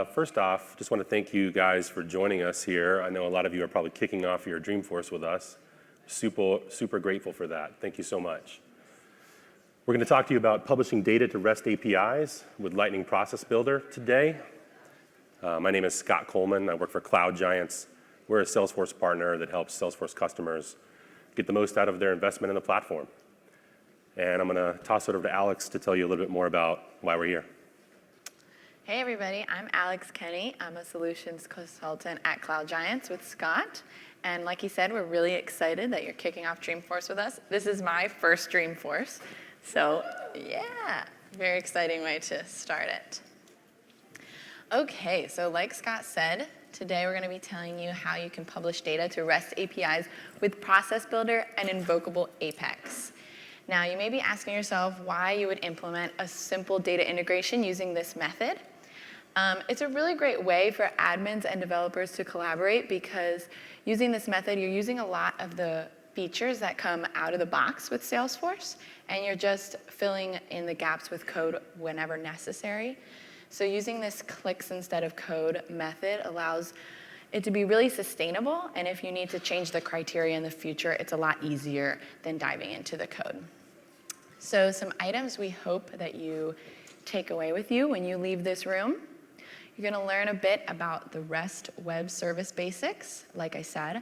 First off, just want to thank you guys for joining us here. I know a lot of you are probably kicking off your Dreamforce with us. Super grateful for that. Thank you so much. We're going to talk to you about publishing data to REST APIs with Lightning Process Builder today. My name is Scott Coleman. I work for Cloud Giants. We're a Salesforce partner that helps Salesforce customers get the most out of their investment in the platform. And I'm going to toss it over to Alex to tell you a little bit more about why we're here. Hey everybody, I'm Alex Kenny. I'm a solutions consultant at Cloud Giants with Scott. And like he said, we're really excited that you're kicking off Dreamforce with us. This is my first Dreamforce. So yeah, very exciting way to start it. Okay, so like Scott said, today we're going to be telling you how you can publish data to REST APIs with Process Builder and Invocable Apex. Now, you may be asking yourself why you would implement a simple data integration using this method. It's a really great way for admins and developers to collaborate because using this method, you're using a lot of the features that come out of the box with Salesforce, and you're just filling in the gaps with code whenever necessary. So using this clicks instead of code method allows it to be really sustainable, and if you need to change the criteria in the future, it's a lot easier than diving into the code. So some items we hope that you take away with you when you leave this room. You're going to learn a bit about the REST web service basics, like I said,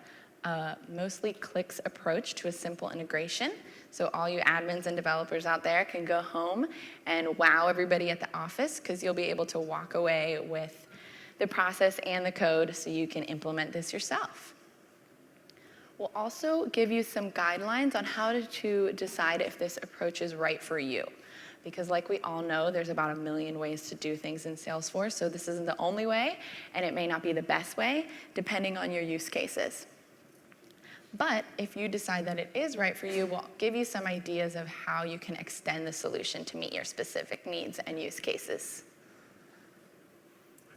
mostly clicks approach to a simple integration. So all you admins and developers out there can go home and wow everybody at the office because you'll be able to walk away with the process and the code so you can implement this yourself. We'll also give you some guidelines on how to decide if this approach is right for you. Because like we all know, there's about 1 million ways to do things in Salesforce, so this isn't the only way, and it may not be the best way, depending on your use cases. But if you decide that it is right for you, we'll give you some ideas of how you can extend the solution to meet your specific needs and use cases.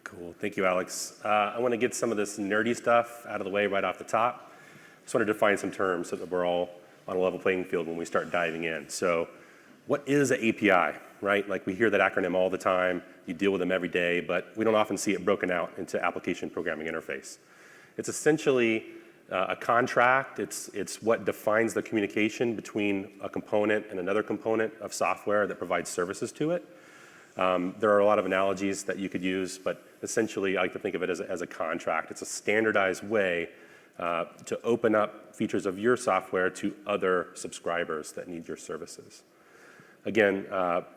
Cool, thank you, Alex. I want to get some of this nerdy stuff out of the way right off the top. Just want to define some terms so that we're all on a level playing field when we start diving in. So, what is an API, right? Like we hear that acronym all the time, you deal with them every day, but we don't often see it broken out into application programming interface. It's essentially a contract. It's what defines the communication between a component and another component of software that provides services to it. There are a lot of analogies that you could use, but essentially I like to think of it as a contract. It's a standardized way to open up features of your software to other subscribers that need your services. Again,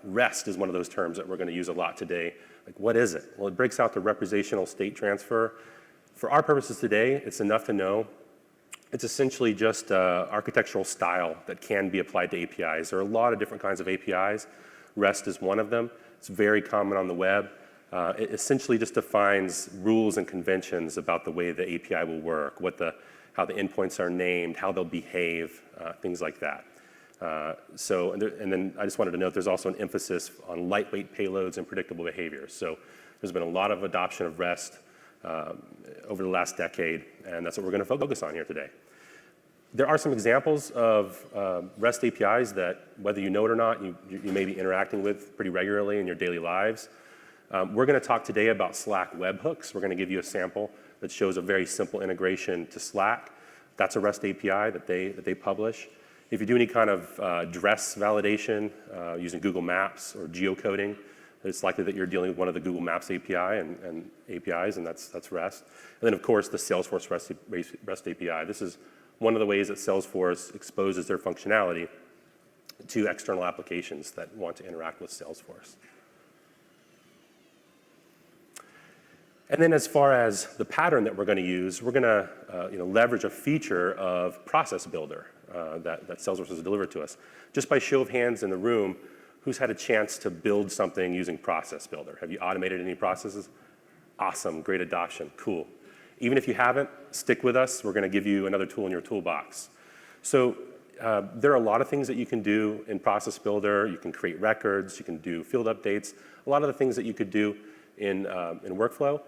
REST is one of those terms that we're going to use a lot today. Like, what is it? Well, it breaks out the representational state transfer. For our purposes today, it's enough to know it's essentially just architectural style that can be applied to APIs. There are a lot of different kinds of APIs. REST is one of them. It's very common on the web. It essentially just defines rules and conventions about the way the API will work, how the endpoints are named, how they'll behave, things like that. And then I just wanted to note there's also an emphasis on lightweight payloads and predictable behaviors. So there's been a lot of adoption of REST over the last decade, and that's what we're going to focus on here today. There are some examples of REST APIs that, whether you know it or not, you may be interacting with pretty regularly in your daily lives. We're going to talk today about Slack webhooks. We're going to give you a sample that shows a very simple integration to Slack. That's a REST API that they publish. If you do any kind of address validation using Google Maps or geocoding, it's likely that you're dealing with one of the Google Maps API and APIs, and that's REST. And then, of course, the Salesforce REST API. This is one of the ways that Salesforce exposes their functionality to external applications that want to interact with Salesforce. And then as far as the pattern that we're going to use, we're going to leverage a feature of Process Builder that Salesforce has delivered to us. Just by show of hands in the room, who's had a chance to build something using Process Builder? Have you automated any processes? Awesome, great adoption, cool. Even if you haven't, stick with us. We're going to give you another tool in your toolbox. So there are a lot of things that you can do in Process Builder. You can create records, you can do field updates, a lot of the things that you could do in workflow.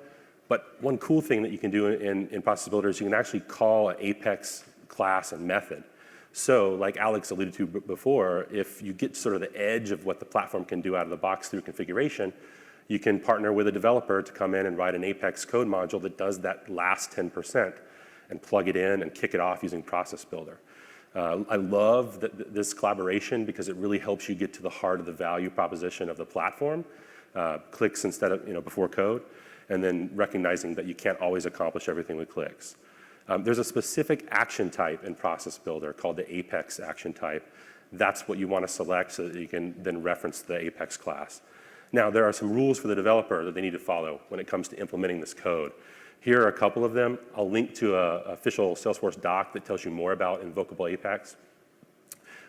But one cool thing that you can do in Process Builder is you can actually call an Apex class and method. So like Alex alluded to before, if you get sort of the edge of what the platform can do out of the box through configuration, You can partner with a developer to come in and write an Apex code module that does that last 10% and plug it in and kick it off using Process Builder. I love this collaboration because it really helps you get to the heart of the value proposition of the platform. Clicks instead of, before code, and then recognizing that you can't always accomplish everything with clicks. There's a specific action type in Process Builder called the Apex action type. That's what you want to select so that you can then reference the Apex class. Now, there are some rules for the developer that they need to follow when it comes to implementing this code. Here are a couple of them. I'll link to an official Salesforce doc that tells you more about invocable Apex.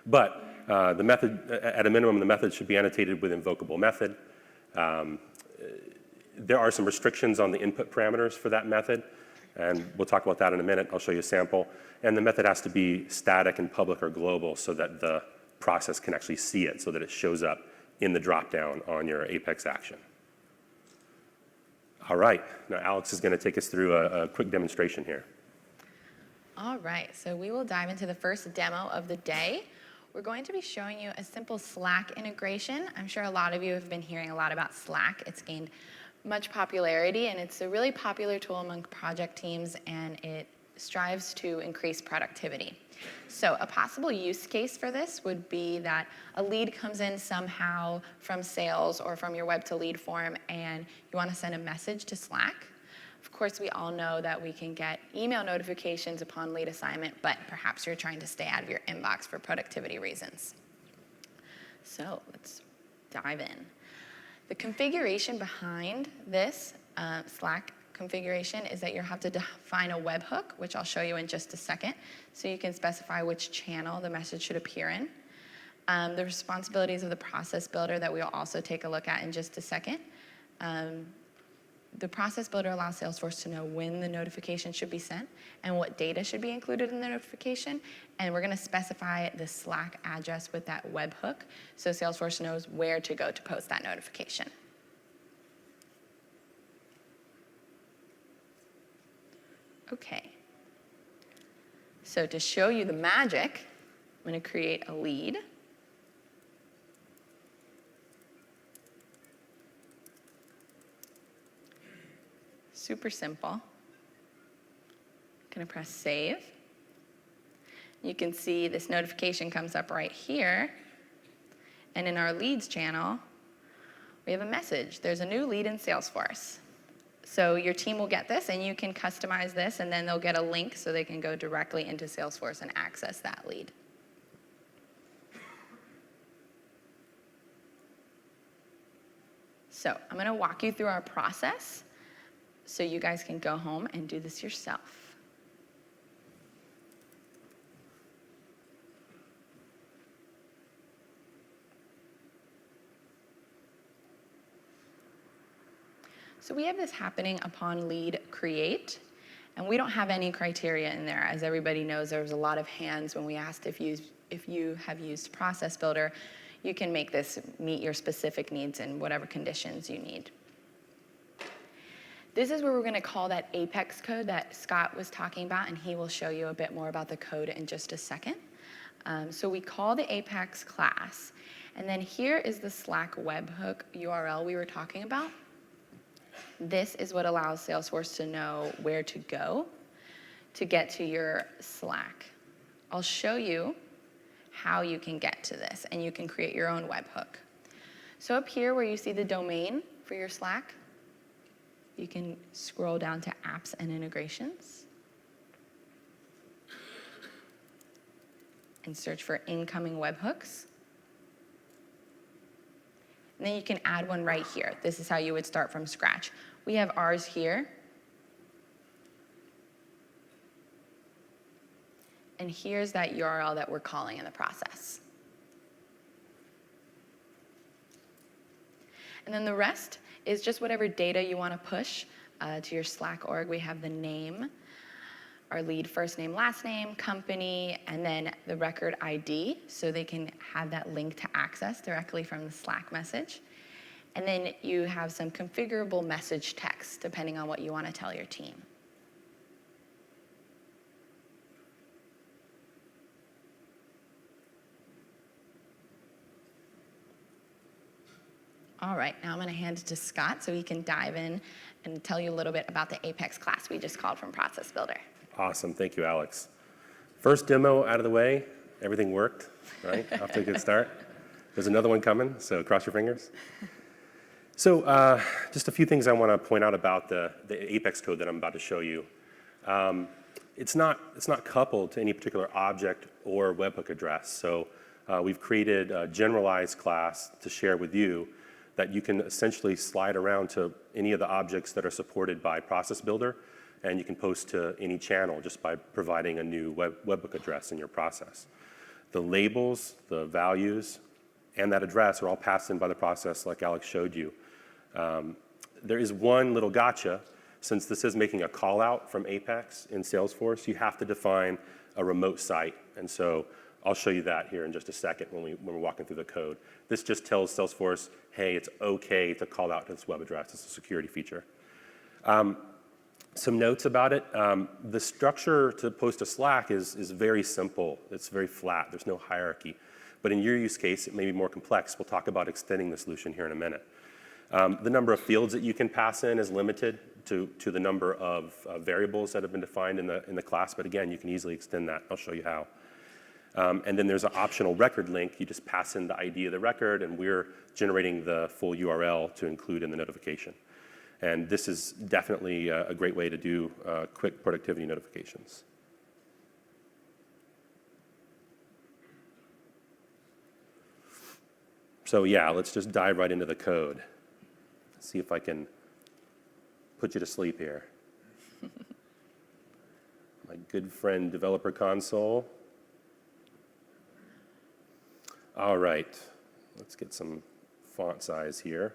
But the method, at a minimum, the method should be annotated with invocable method. There are some restrictions on the input parameters for that method, and we'll talk about that in a minute. I'll show you a sample. And the method has to be static and public or global so that the process can actually see it, so that it shows up in the dropdown on your Apex action. All right, now Alex is going to take us through a quick demonstration here. All right, so we will dive into the first demo of the day. We're going to be showing you a simple Slack integration. I'm sure a lot of you have been hearing a lot about Slack. It's gained much popularity, and it's a really popular tool among project teams, and it strives to increase productivity. So a possible use case for this would be that a lead comes in somehow from sales or from your web to lead form, and you want to send a message to Slack. Of course, we all know that we can get email notifications upon lead assignment, but perhaps you're trying to stay out of your inbox for productivity reasons. So let's dive in. The configuration behind this Slack configuration is that you'll have to define a webhook, which I'll show you in just a second, so you can specify which channel the message should appear in. The responsibilities of the process builder that we'll also take a look at in just a second. The process builder allows Salesforce to know when the notification should be sent and what data should be included in the notification. And we're going to specify the Slack address with that webhook so Salesforce knows where to go to post that notification. Okay. So to show you the magic, I'm going to create a lead. Super simple. I'm going to press save. You can see this notification comes up right here. And in our leads channel, we have a message. There's a new lead in Salesforce. So your team will get this, and you can customize this, and then they'll get a link so they can go directly into Salesforce and access that lead. So I'm going to walk you through our process so you guys can go home and do this yourself. So we have this happening upon lead create, and we don't have any criteria in there. As everybody knows, there was a lot of hands when we asked if you have used Process Builder. You can make this meet your specific needs and whatever conditions you need. This is where we're going to call that Apex code that Scott was talking about, and he will show you a bit more about the code in just a second. So we call the Apex class, and then here is the Slack webhook URL we were talking about. This is what allows Salesforce to know where to go to get to your Slack. I'll show you how you can get to this, and you can create your own webhook. So up here where you see the domain for your Slack, you can scroll down to apps and integrations and search for incoming webhooks. And then you can add one right here. This is how you would start from scratch. We have ours here. And here's that URL that we're calling in the process. And then the rest is just whatever data you want to push to your Slack org. We have the name, our lead first name, last name, company, and then the record ID, so they can have that link to access directly from the Slack message. And then you have some configurable message text, depending on what you want to tell your team. All right, now I'm going to hand it to Scott so he can dive in and tell you a little bit about the Apex class we just called from Process Builder. Awesome. Thank you, Alex. First demo out of the way. Everything worked, right? Off to a good start. There's another one coming, so cross your fingers. So just a few things I want to point out about the Apex code that I'm about to show you. It's not coupled to any particular object or webhook address. So we've created a generalized class to share with you that you can essentially slide around to any of the objects that are supported by Process Builder, and you can post to any channel just by providing a new webhook address in your process. The labels, the values, and that address are all passed in by the process like Alex showed you. There is one little gotcha. Since this is making a call out from Apex in Salesforce, you have to define a remote site. And so I'll show you that here in just a second when we're walking through the code. This just tells Salesforce, hey, it's okay to call out to this web address. It's a security feature. Some notes about it. The structure to post to Slack is very simple. It's very flat. There's no hierarchy. But in your use case, it may be more complex. We'll talk about extending the solution here in a minute. The number of fields that you can pass in is limited to the number of variables that have been defined in the class. But again, you can easily extend that. I'll show you how. And then there's an optional record link. You just pass in the ID of the record, and we're generating the full URL to include in the notification. And this is definitely a great way to do quick productivity notifications. So yeah, let's just dive right into the code. See if I can put you to sleep here. My good friend, Developer Console. All right, let's get some font size here.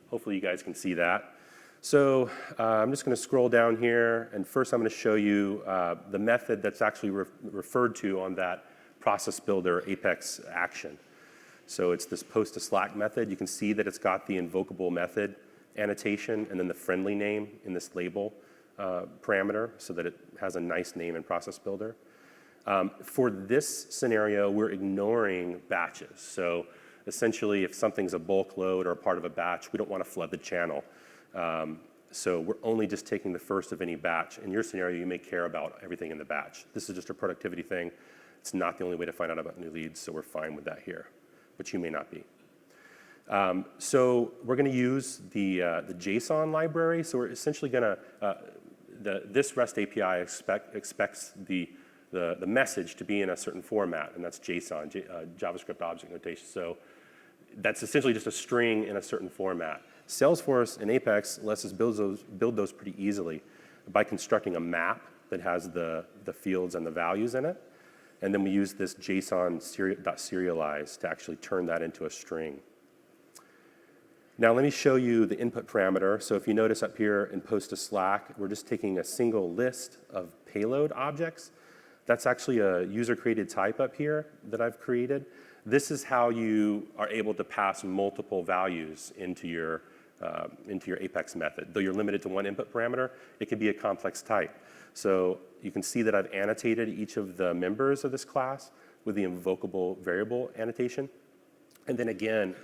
Hopefully you guys can see that. So I'm just going to scroll down here, and first I'm going to show you the method that's actually referred to on that Process Builder Apex action. So it's this post to Slack method. You can see that it's got the invocable method annotation and then the friendly name in this label parameter so that it has a nice name in Process Builder. For this scenario, we're ignoring batches. So essentially, if something's a bulk load or a part of a batch, we don't want to flood the channel. So we're only just taking the first of any batch. In your scenario, you may care about everything in the batch. This is just a productivity thing. It's not the only way to find out about new leads, so we're fine with that here, but you may not be. So we're going to use the JSON library. So we're essentially going to, this REST API expects the message to be in a certain format, and that's JSON, JavaScript Object Notation. So that's essentially just a string in a certain format. Salesforce and Apex lets us build those pretty easily by constructing a map that has the fields and the values in it. And then we use this JSON.serialize to actually turn that into a string. Now let me show you the input parameter. So if you notice up here in post to Slack, we're just taking a single list of payload objects. That's actually a user-created type up here that I've created. This is how you are able to pass multiple values into your Apex method. Though you're limited to one input parameter, it can be a complex type. So you can see that I've annotated each of the members of this class with the invocable variable annotation. And then again,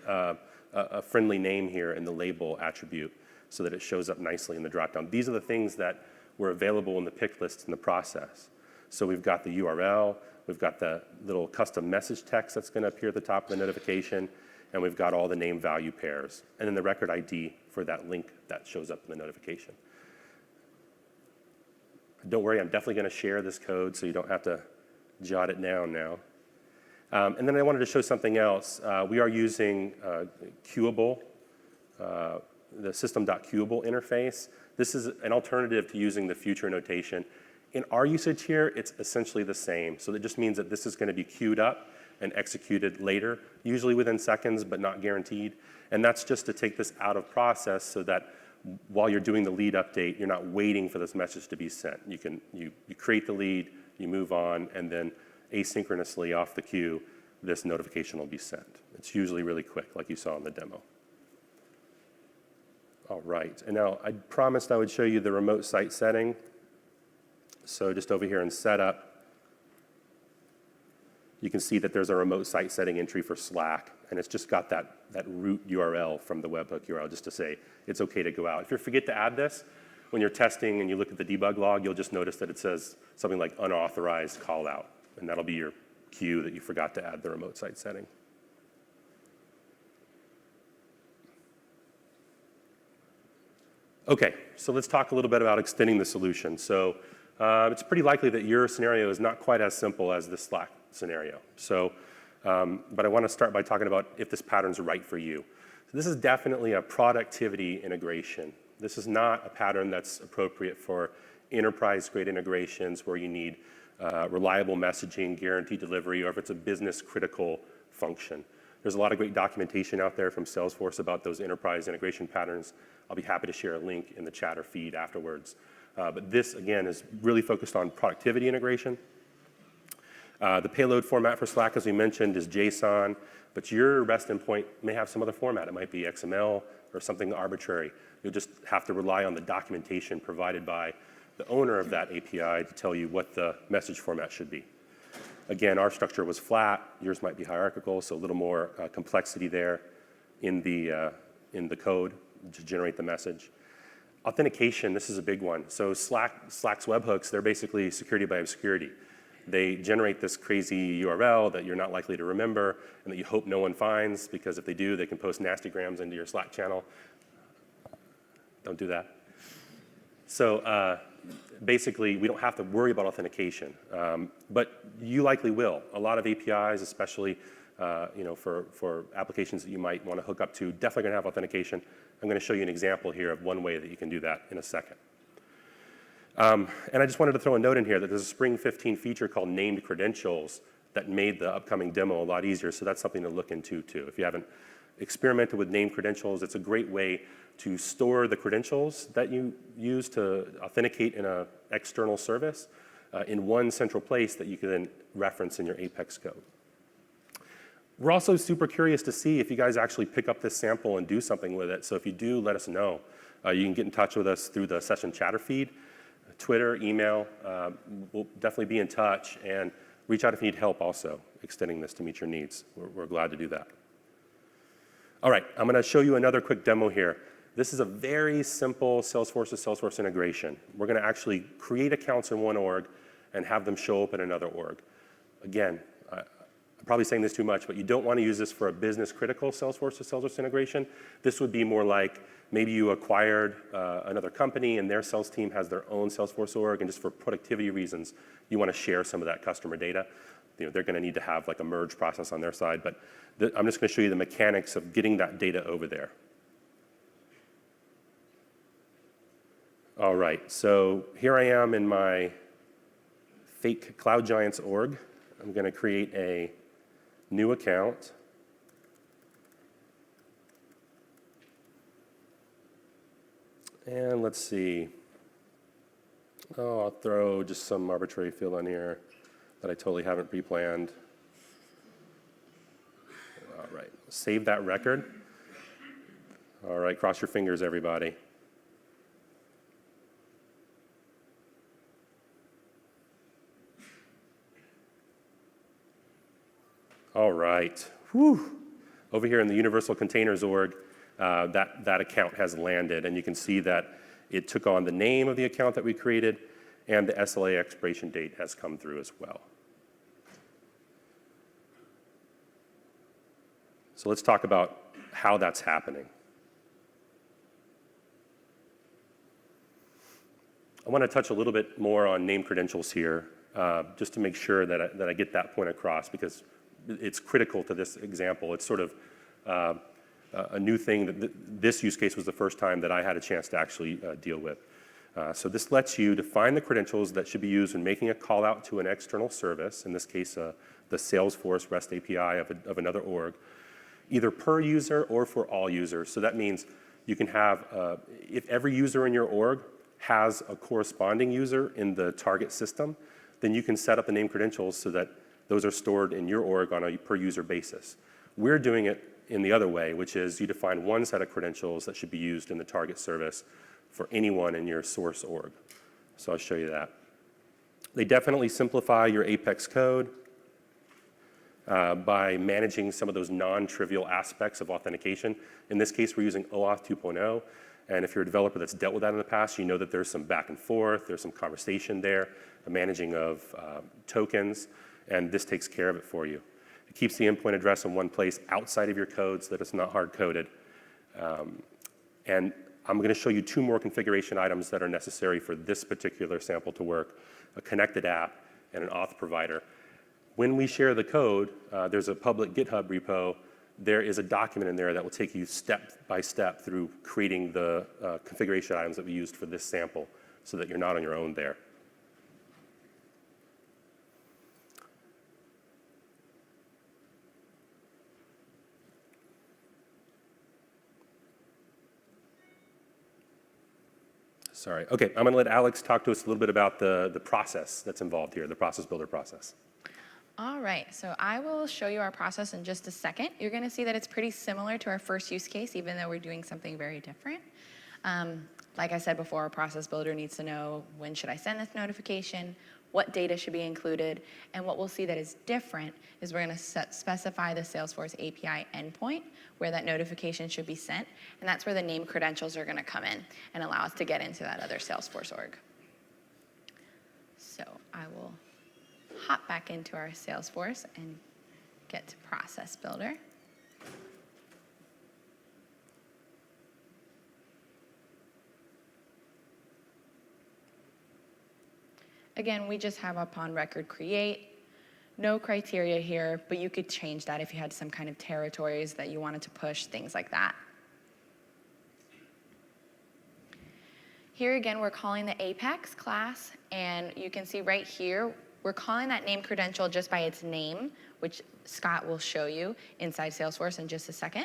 a friendly name here in the label attribute so that it shows up nicely in the dropdown. These are the things that were available in the pick list in the process. So we've got the URL, we've got the little custom message text that's going to appear at the top of the notification, and we've got all the name value pairs, and then the record ID for that link that shows up in the notification. Don't worry, I'm definitely going to share this code so you don't have to jot it down now. And then I wanted to show something else. We are using queuable, the system.queuable interface. This is an alternative to using the future notation. In our usage here, it's essentially the same. So that just means that this is going to be queued up and executed later, usually within seconds, but not guaranteed. And that's just to take this out of process so that while you're doing the lead update, you're not waiting for this message to be sent. You create the lead, you move on, and then asynchronously off the queue, this notification will be sent. It's usually really quick, like you saw in the demo. All right, and now I promised I would show you the remote site setting. So just over here in setup, you can see that there's a remote site setting entry for Slack, and it's just got that root URL from the webhook URL just to say it's okay to go out. If you forget to add this, when you're testing and you look at the debug log, you'll just notice that it says something like unauthorized callout, and that'll be your cue that you forgot to add the remote site setting. Okay, so let's talk a little bit about extending the solution. So it's pretty likely that your scenario is not quite as simple as the Slack scenario. So, but I want to start by talking about if this pattern's right for you. So this is definitely a productivity integration. This is not a pattern that's appropriate for enterprise-grade integrations where you need reliable messaging, guaranteed delivery, or if it's a business-critical function. There's a lot of great documentation out there from Salesforce about those enterprise integration patterns. I'll be happy to share a link in the chat or feed afterwards. But this, again, is really focused on productivity integration. The payload format for Slack, as we mentioned, is JSON, but your REST endpoint may have some other format. It might be XML or something arbitrary. You'll just have to rely on the documentation provided by the owner of that API to tell you what the message format should be. Again, our structure was flat. Yours might be hierarchical, so a little more complexity there in the code to generate the message. Authentication, this is a big one. So Slack's webhooks, they're basically security by obscurity. They generate this crazy URL that you're not likely to remember and that you hope no one finds, because if they do, they can post nastygrams into your Slack channel. Don't do that. So basically, we don't have to worry about authentication, but you likely will. A lot of APIs, especially for applications that you might want to hook up to, definitely going to have authentication. I'm going to show you an example here of one way that you can do that in a second. And I just wanted to throw a note in here that there's a Spring 15 feature called named credentials that made the upcoming demo a lot easier, so that's something to look into too. If you haven't experimented with named credentials, it's a great way to store the credentials that you use to authenticate in an external service in one central place that you can then reference in your Apex code. We're also super curious to see if you guys actually pick up this sample and do something with it. So if you do, let us know. You can get in touch with us through the session chatter feed, Twitter, email. We'll definitely be in touch, and reach out if you need help also extending this to meet your needs. We're glad to do that. All right, I'm going to show you another quick demo here. This is a very simple Salesforce-to-Salesforce integration. We're going to actually create accounts in one org and have them show up in another org. Again, I'm probably saying this too much, but you don't want to use this for a business-critical Salesforce-to-Salesforce integration. This would be more like maybe you acquired another company and their sales team has their own Salesforce org, and just for productivity reasons, you want to share some of that customer data. They're going to need to have like a merge process on their side, but I'm just going to show you the mechanics of getting that data over there. All right, so here I am in my fake Cloud Giants org. I'm going to create a new account. And let's see. Oh, I'll throw just some arbitrary field on here that I totally haven't pre-planned. All right, save that record. All right, cross your fingers, everybody. All right, whew. Over here in the Universal Containers org, that account has landed, and you can see that it took on the name of the account that we created, and the SLA expiration date has come through as well. So let's talk about how that's happening. I want to touch a little bit more on name credentials here, just to make sure that I get that point across, because it's critical to this example. It's sort of a new thing that this use case was the first time that I had a chance to actually deal with. So this lets you define the credentials that should be used when making a call out to an external service, in this case, the Salesforce REST API of another org, either per user or for all users. So that means you can have, if every user in your org has a corresponding user in the target system, then you can set up the name credentials so that those are stored in your org on a per user basis. We're doing it in the other way, which is you define one set of credentials that should be used in the target service for anyone in your source org. So I'll show you that. They definitely simplify your Apex code. by managing some of those non-trivial aspects of authentication. In this case, we're using OAuth 2.0. And if you're a developer that's dealt with that in the past, you know that there's some back and forth, there's some conversation there, the managing of tokens, and this takes care of it for you. It keeps the endpoint address in one place outside of your code so that it's not hard-coded. And I'm going to show you two more configuration items that are necessary for this particular sample to work, a connected app and an auth provider. When we share the code, there's a public GitHub repo. There is a document in there that will take you step by step through creating the configuration items that we used for this sample so that you're not on your own there. Sorry. Okay, I'm going to let Alex talk to us a little bit about the process that's involved here, the process builder process. All right, so I will show you our process in just a second. You're going to see that it's pretty similar to our first use case, even though we're doing something very different. Like I said before, our process builder needs to know when should I send this notification, what data should be included, and what we'll see that is different is we're going to specify the Salesforce API endpoint where that notification should be sent, and that's where the name credentials are going to come in and allow us to get into that other Salesforce org. So I will hop back into our Salesforce and get to Process Builder. Again, we just have upon record create. No criteria here, but you could change that if you had some kind of territories that you wanted to push, things like that. Here again, we're calling the Apex class, and you can see right here, we're calling that name credential just by its name, which Scott will show you inside Salesforce in just a second.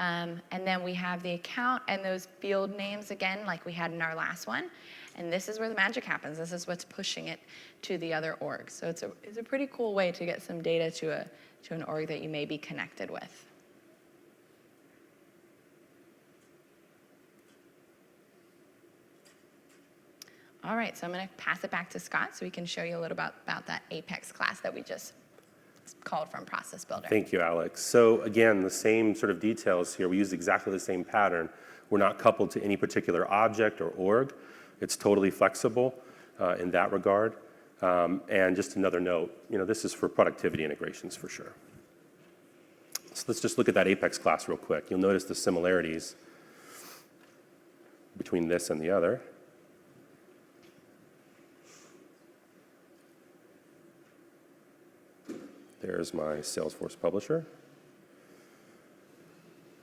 And then we have the account and those field names again, like we had in our last one. And this is where the magic happens. This is what's pushing it to the other org. So it's a pretty cool way to get some data to an org that you may be connected with. All right, so I'm going to pass it back to Scott so he can show you a little about that Apex class that we just called from Process Builder. Thank you, Alex. So again, the same sort of details here. We use exactly the same pattern. We're not coupled to any particular object or org. It's totally flexible in that regard. And just another note, this is for productivity integrations for sure. So let's just look at that Apex class real quick. You'll notice the similarities between this and the other. There's my Salesforce publisher.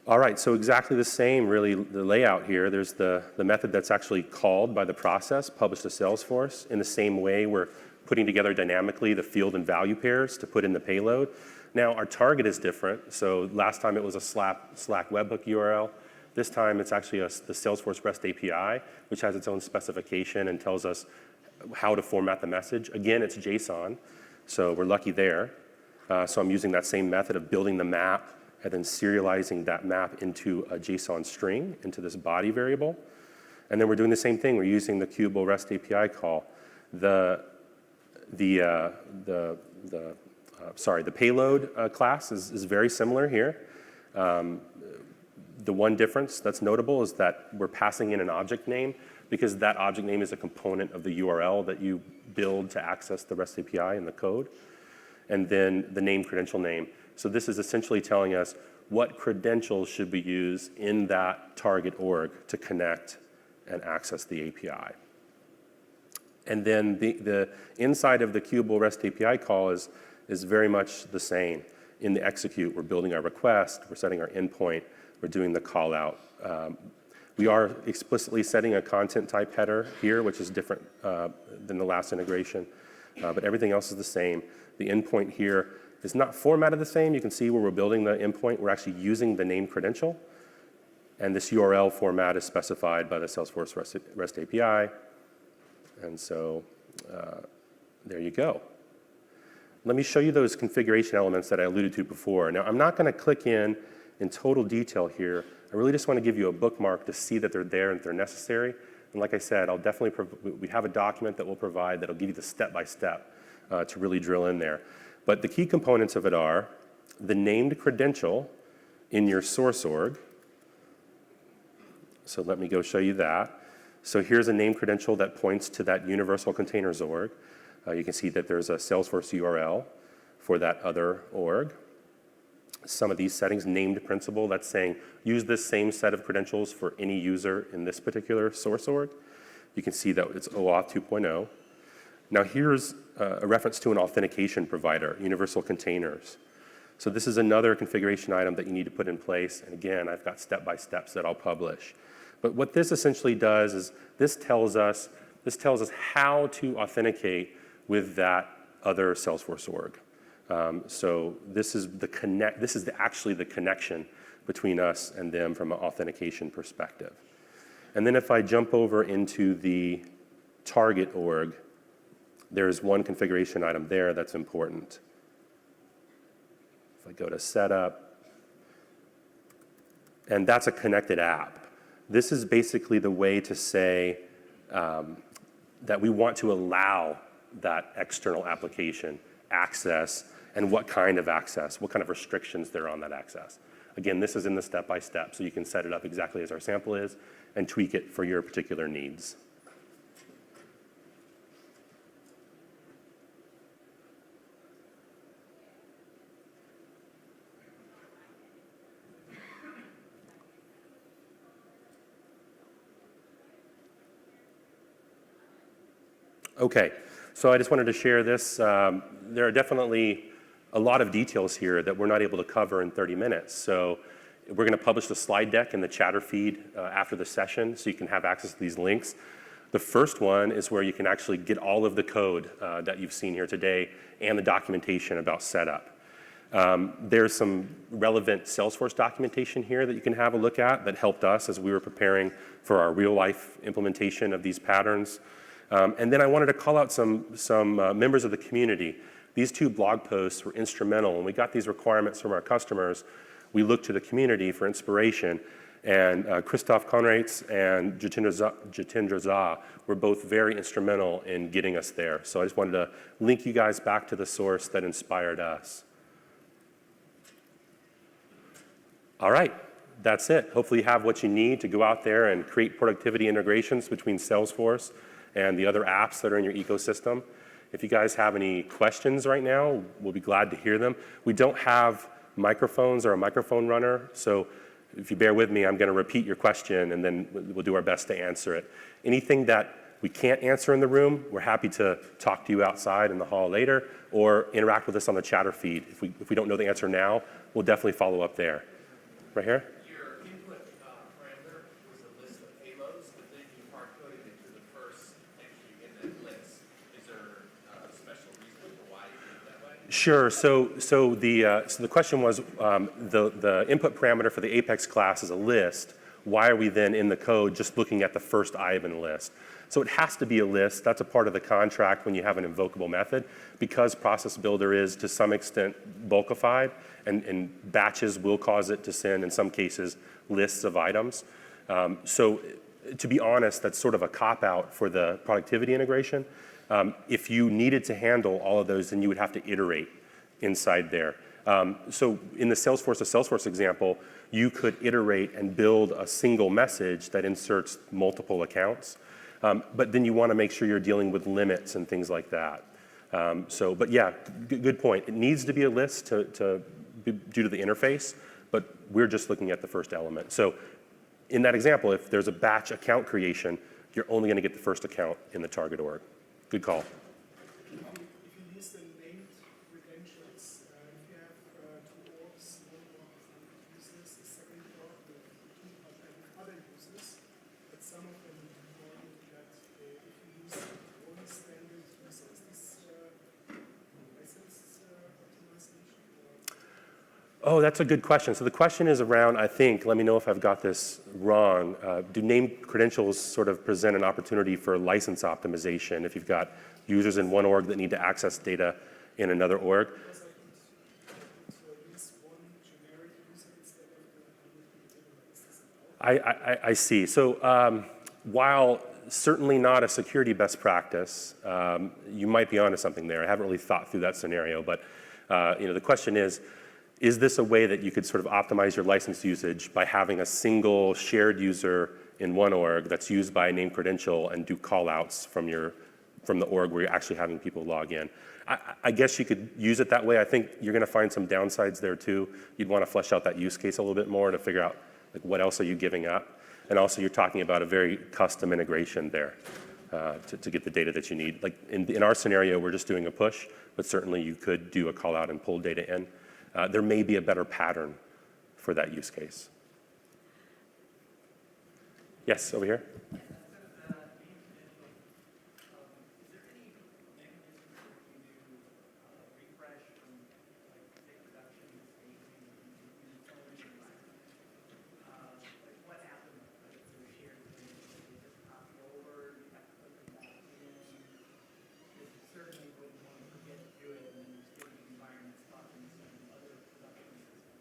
All right, so exactly the same, really, the layout here. There's the method that's actually called by the process, published to Salesforce. In the same way, we're putting together dynamically the field and value pairs to put in the payload. Now, our target is different. So last time it was a Slack webhook URL. This time it's actually the Salesforce REST API, which has its own specification and tells us how to format the message. Again, it's JSON, so we're lucky there. So I'm using that same method of building the map and then serializing that map into a JSON string, into this body variable. And then we're doing the same thing. We're using the Qubel REST API call. The payload class is very similar here. The one difference that's notable is that we're passing in an object name because that object name is a component of the URL that you build to access the REST API in the code. And then the name credential name. So this is essentially telling us what credentials should we use in that target org to connect and access the API. And then the inside of the Qubel REST API call is very much the same. In the execute, we're building our request, we're setting our endpoint, we're doing the call out. We are explicitly setting a content type header here, which is different than the last integration, but everything else is the same. The endpoint here is not formatted the same. You can see where we're building the endpoint. We're actually using the name credential. And this URL format is specified by the Salesforce REST API. And so there you go. Let me show you those configuration elements that I alluded to before. Now, I'm not going to click in total detail here. I really just want to give you a bookmark to see that they're there and that they're necessary. And like I said, I'll definitely we have a document that we'll provide that'll give you the step-by-step to really drill in there. But the key components of it are the named credential in your source org. So let me go show you that. So here's a named credential that points to that universal containers org. You can see that there's a Salesforce URL for that other org. Some of these settings, named principal, that's saying use this same set of credentials for any user in this particular source org. You can see that it's OAuth 2.0. Now here's a reference to an authentication provider, universal containers. So this is another configuration item that you need to put in place. And again, I've got step-by-steps that I'll publish. But what this essentially does is this tells us how to authenticate with that other Salesforce org. So this is actually the connection between us and them from an authentication perspective. And then if I jump over into the target org, there's one configuration item there that's important. If I go to setup, and that's a connected app. This is basically the way to say that we want to allow that external application access and what kind of access, what kind of restrictions there are on that access. Again, this is in the step-by-step, so you can set it up exactly as our sample is and tweak it for your particular needs. Okay, so I just wanted to share this. There are definitely a lot of details here that we're not able to cover in 30 minutes. So we're going to publish the slide deck in the chatter feed after the session so you can have access to these links. The first one is where you can actually get all of the code that you've seen here today and the documentation about setup. There's some relevant Salesforce documentation here that you can have a look at that helped us as we were preparing for our real-life implementation of these patterns. And then I wanted to call out some members of the community. These two blog posts were instrumental. When we got these requirements from our customers, we looked to the community for inspiration. And Christoph Konrads and Jitendra Zha were both very instrumental in getting us there. So I just wanted to link you guys back to the source that inspired us. All right, that's it. Hopefully you have what you need to go out there and create productivity integrations between Salesforce and the other apps that are in your ecosystem. If you guys have any questions right now, we'll be glad to hear them. We don't have microphones or a microphone runner, so if you bear with me, I'm going to repeat your question, and then we'll do our best to answer it. Anything that we can't answer in the room, we're happy to talk to you outside in the hall later, or interact with us on the chatter feed. If we don't know the answer now, we'll definitely follow up there. Right here? Your input parameter was a list of payloads, but then you hard-coded it to the first entry in that list. Is there a special reason for why you did it that way? Sure. So the question was the input parameter for the Apex class is a list. Why are we then in the code just looking at the first item in the list? So it has to be a list. That's a part of the contract when you have an invocable method, because Process Builder is to some extent bulkified, and batches will cause it to send, in some cases, lists of items. So to be honest, that's sort of a cop-out for the productivity integration. If you needed to handle all of those, then you would have to iterate inside there. So in the Salesforce-to-Salesforce example, you could iterate and build a single message that inserts multiple accounts. But then you want to make sure you're dealing with limits and things like that. But yeah, good point. It needs to be a list due to the interface, but we're just looking at the first element. So in that example, if there's a batch account creation, you're only going to get the first account in the target org. Good call. If you use the named credentials, if you have two orgs, one org with users, the second org with other users, but some of them warn that if you use only standard users, this license optimization? Oh, that's a good question. So the question is around, I think, let me know if I've got this wrong, do named credentials sort of present an opportunity for license optimization if you've got users in one org that need to access data in another org? Because I could use one generic user instead of the I see. So while certainly not a security best practice, you might be onto something there. I haven't really thought through that scenario, but The question is this a way that you could sort of optimize your license usage by having a single shared user in one org that's used by a name credential and do callouts from the org where you're actually having people log in? I guess you could use it that way. I think you're going to find some downsides there too. You'd want to flesh out that use case a little bit more to figure out like what else are you giving up. And also you're talking about a very custom integration there to get the data that you need. Like in our scenario, we're just doing a push, but certainly you could do a call out and pull data in. There may be a better pattern for that use case. Yes, over here.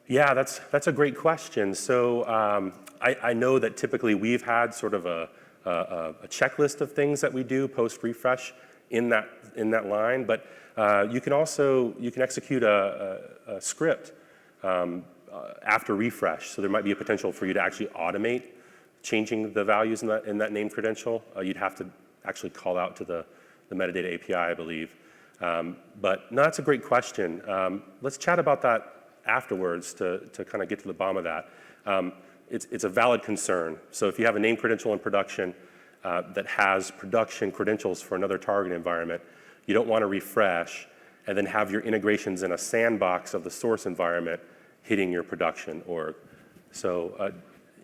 Yeah, that's a great question. So I know that typically we've had sort of a checklist of things that we do post refresh in that line, but you can execute a script after refresh. So there might be a potential for you to actually automate changing the values in that name credential. You'd have to actually call out to the metadata API, I believe. But no, that's a great question. Let's chat about that afterwards to kind of get to the bottom of that. It's a valid concern. So if you have a name credential in production that has production credentials for another target environment, you don't want to refresh and then have your integrations in a sandbox of the source environment hitting your production org. So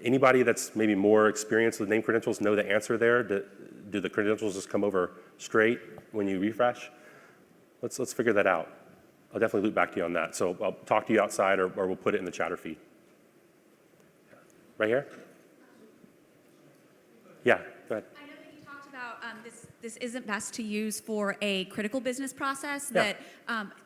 anybody that's maybe more experienced with name credentials know the answer there? Do the credentials just come over straight when you refresh? Let's figure that out. I'll definitely loop back to you on that. So I'll talk to you outside or we'll put it in the chatter feed. Right here? Yeah, go ahead. I know that you talked about this isn't best to use for a critical business process. Yeah.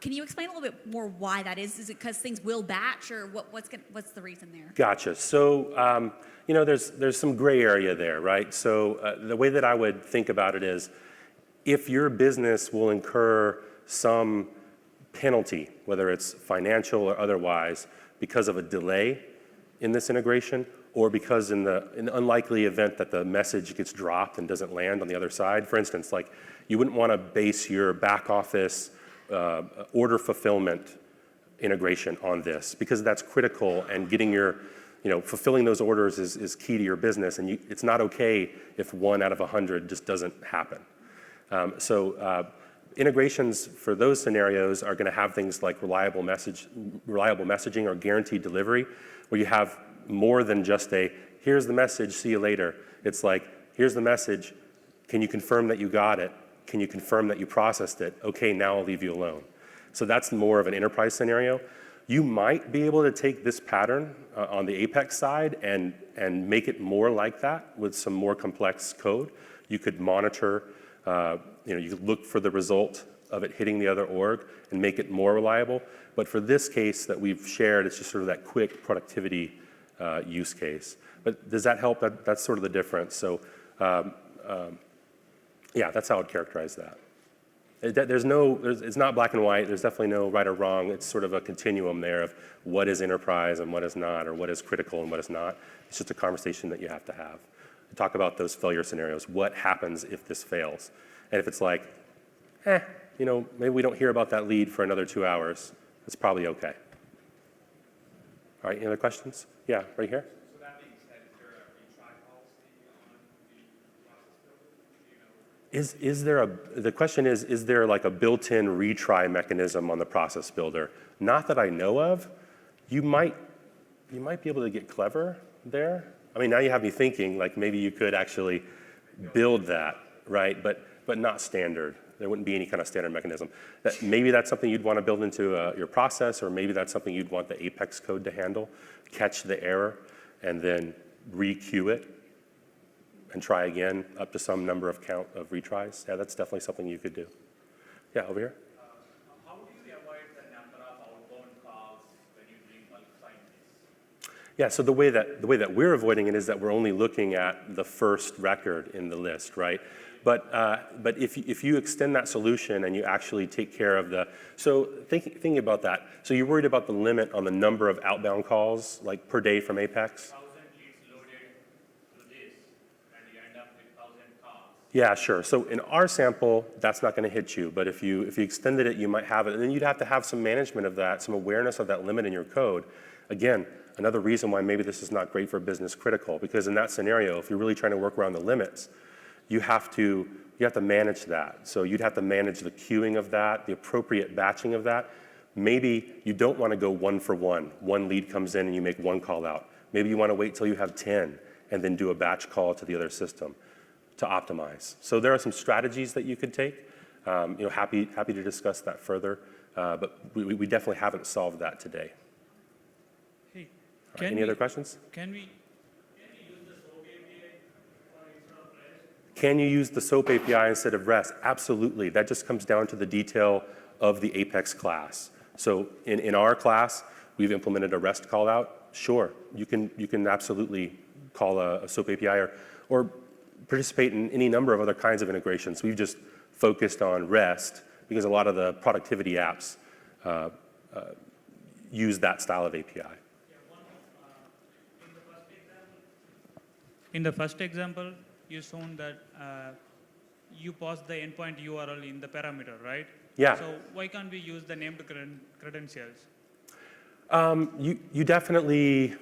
Can you explain a little bit more why that is? Is it because things will batch, or what's the reason there? Gotcha. So there's some gray area there, right? So the way that I would think about it is, if your business will incur some penalty, whether it's financial or otherwise, because of a delay in this integration, or because in the unlikely event that the message gets dropped and doesn't land on the other side. For instance, like you wouldn't want to base your back office order fulfillment integration on this, because that's critical, and getting your, fulfilling those orders is key to your business, and it's not okay if 1 out of 100 just doesn't happen. Integrations for those scenarios are going to have things like reliable messaging or guaranteed delivery, where you have more than just here's the message, see you later. It's like, here's the message, can you confirm that you got it? Can you confirm that you processed it? Okay, now I'll leave you alone. So that's more of an enterprise scenario. You might be able to take this pattern on the Apex side and make it more like that with some more complex code. You could monitor, you could look for the result of it hitting the other org and make it more reliable. But for this case that we've shared, it's just sort of that quick productivity use case. But does that help? That's sort of the difference. So yeah, that's how I'd characterize that. It's not black and white. There's definitely no right or wrong. It's sort of a continuum there of what is enterprise and what is not, or what is critical and what is not. It's just a conversation that you have to have. Talk about those failure scenarios. What happens if this fails? And if it's like, maybe we don't hear about that lead for another 2 hours, it's probably okay. All right, any other questions? Yeah, right here. So that being said, is there a retry policy on the process builder? Do you know? The question is there like a built-in retry mechanism on the process builder? Not that I know of. You might be able to get clever there. I mean, now you have me thinking, like maybe you could actually build that, right? But not standard. There wouldn't be any kind of standard mechanism. Maybe that's something you'd want to build into your process, or maybe that's something you'd want the Apex code to handle, catch the error, and then re-queue it and try again up to some number of count of retries. Yeah, that's definitely something you could do. Yeah, over here. How do you avoid the number of outbound calls when you bring bulk signings? Yeah, so the way that we're avoiding it is that we're only looking at the first record in the list, right? But if you extend that solution and you actually take care of so thinking about that, so you're worried about the limit on the number of outbound calls, like per day from Apex? 1,000 leads loaded to this, and you end up with 1,000 calls. Yeah, sure. So in our sample, that's not going to hit you. But if you extended it, you might have it. And then you'd have to have some management of that, some awareness of that limit in your code. Again, another reason why maybe this is not great for business critical, because in that scenario, if you're really trying to work around the limits, you have to manage that. So you'd have to manage the queuing of that, the appropriate batching of that. Maybe you don't want to go one for one. One lead comes in and you make one call out. Maybe you want to wait till you have 10 and then do a batch call to the other system to optimize. So there are some strategies that you could take. Happy to discuss that further, but we definitely haven't solved that today. Hey, All right, any other questions? Can we? Can you use the SOAP API instead of REST? Absolutely. That just comes down to the detail of the Apex class. So in our class, we've implemented a REST callout. Sure, you can absolutely call a SOAP API or participate in any number of other kinds of integrations. We've just focused on REST because a lot of the productivity apps use that style of API. In the first example, you shown that you pass the endpoint URL in the parameter, right? Yeah. So why can't we use the named credentials? You definitely,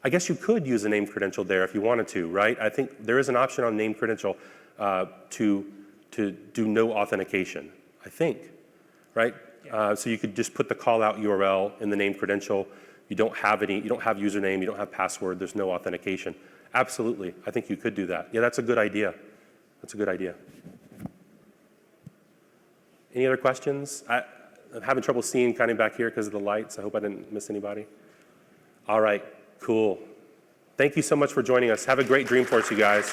I guess you could use a named credential there if you wanted to, right? I think there is an option on named credential to do no authentication, I think, right? Yeah. So you could just put the call out URL in the named credential. You don't have username, you don't have password, there's no authentication. Absolutely, I think you could do that. Yeah, that's a good idea. That's a good idea. Any other questions? I'm having trouble seeing kind of back here because of the lights. I hope I didn't miss anybody. All right, cool. Thank you so much for joining us. Have a great Dreamforce, you guys.